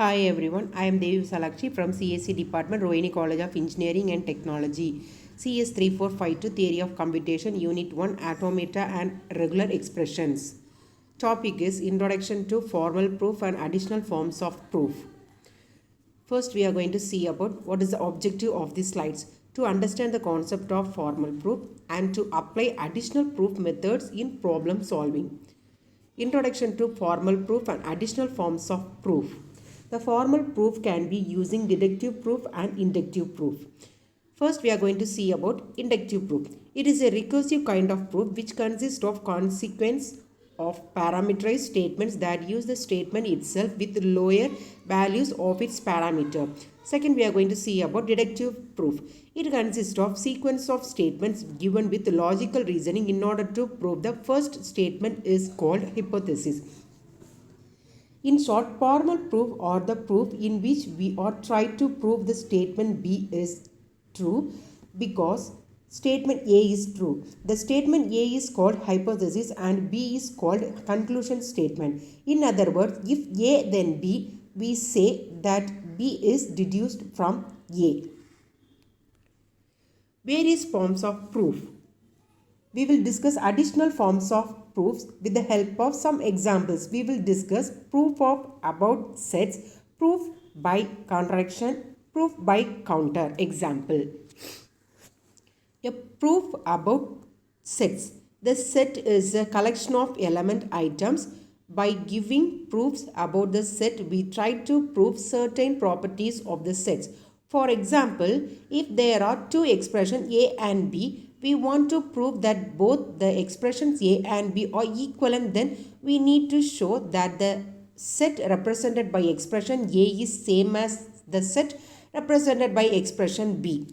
Hi everyone, I am Devi Salakshi from CSC Department, Rohini College of Engineering and Technology. CS 3452 Theory of Computation, Unit 1 Automata and Regular Expressions. Topic is Introduction to Formal Proof and Additional Forms of Proof. First, we are going to see about what is the objective of these slides. To understand the concept of formal proof and to apply additional proof methods in problem solving. Introduction to formal proof and additional forms of proof. The formal proof can be using deductive proof and inductive proof. First, we are going to see about inductive proof. It is a recursive kind of proof which consists of consequence of parameterized statements that use the statement itself with lower values of its parameter. Second, we are going to see about deductive proof. It consists of sequence of statements given with logical reasoning in order to prove the first statement is called hypothesis. In short, formal proof or the proof in which we are trying to prove the statement B is true because statement A is true. The statement A is called hypothesis and B is called conclusion statement. In other words, if A then B, we say that B is deduced from A. Various forms of proof. We will discuss additional forms of proofs with the help of some examples. We will discuss proof of about sets, proof by contradiction, proof by counter. Example. A proof about sets. The set is a collection of element items. By giving proofs about the set, we try to prove certain properties of the sets. For example, if there are two expressions A and B, we want to prove that both the expressions A and B are equivalent, then we need to show that the set represented by expression A is same as the set represented by expression B.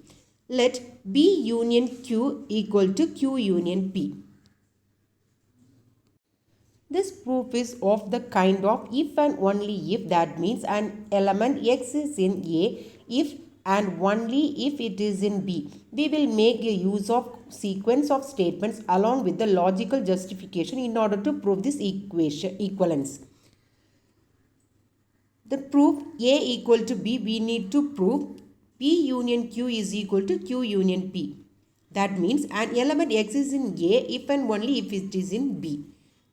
Let B union Q equal to Q union P. This proof is of the kind of if and only if, that means an element X is in A if and only if it is in B. We will make a use of sequence of statements along with the logical justification in order to prove this equivalence. The proof A equal to B, we need to prove P union Q is equal to Q union P. That means an element X is in A if and only if it is in B.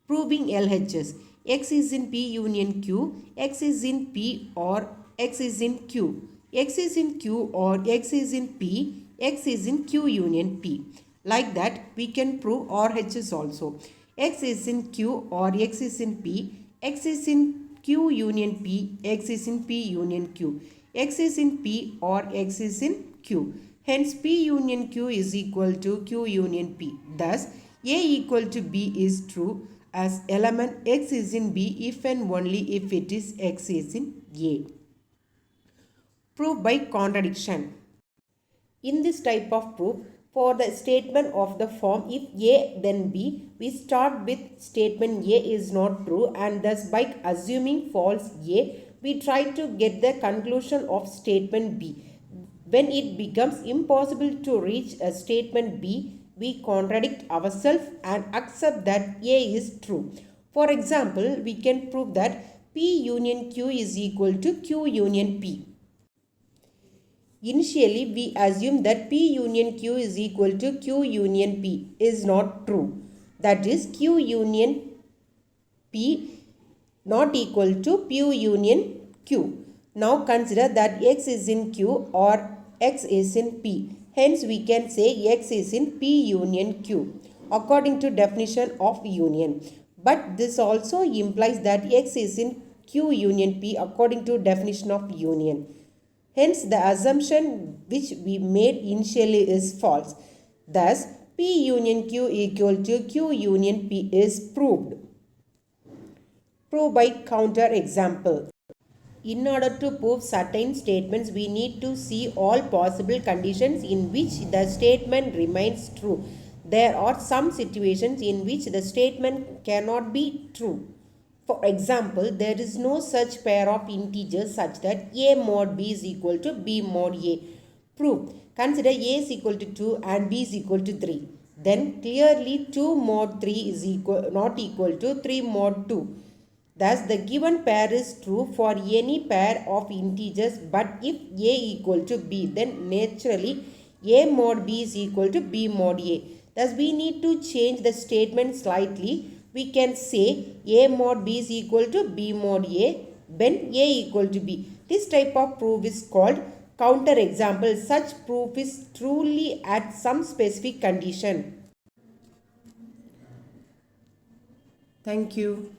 Proving LHS. X is in P union Q, X is in P or X is in Q. X is in Q or X is in P, X is in Q union P. Like that, we can prove RHS also. X is in Q or X is in P, X is in Q union P, X is in P union Q. X is in P or X is in Q. Hence, P union Q is equal to Q union P. Thus, A equal to B is true as element X is in B if and only if it is X is in A. Proof by contradiction. In this type of proof, for the statement of the form if A then B, we start with statement A is not true and thus by assuming false A, we try to get the conclusion of statement B. When it becomes impossible to reach a statement B, we contradict ourselves and accept that A is true. For example, we can prove that P union Q is equal to Q union P. Initially, we assume that P union Q is equal to Q union P is not true. That is, Q union P not equal to P union Q. Now consider that X is in Q or X is in P. Hence, we can say X is in P union Q according to definition of union. But this also implies that X is in Q union P according to definition of union. Hence, the assumption which we made initially is false. Thus, P union Q equal to Q union P is proved. Prove by counter example. In order to prove certain statements, we need to see all possible conditions in which the statement remains true. There are some situations in which the statement cannot be true. For example, there is no such pair of integers such that A mod B is equal to B mod A. Proof. Consider A is equal to 2 and B is equal to 3. Then clearly 2 mod 3 is not equal to 3 mod 2. Thus, the given pair is true for any pair of integers, but if a equal to b, then naturally a mod b is equal to b mod a. Thus, we need to change the statement slightly. We can say a mod b is equal to b mod a when a equal to b. This type of proof is called counter example. Such proof is truly at some specific condition. Thank you.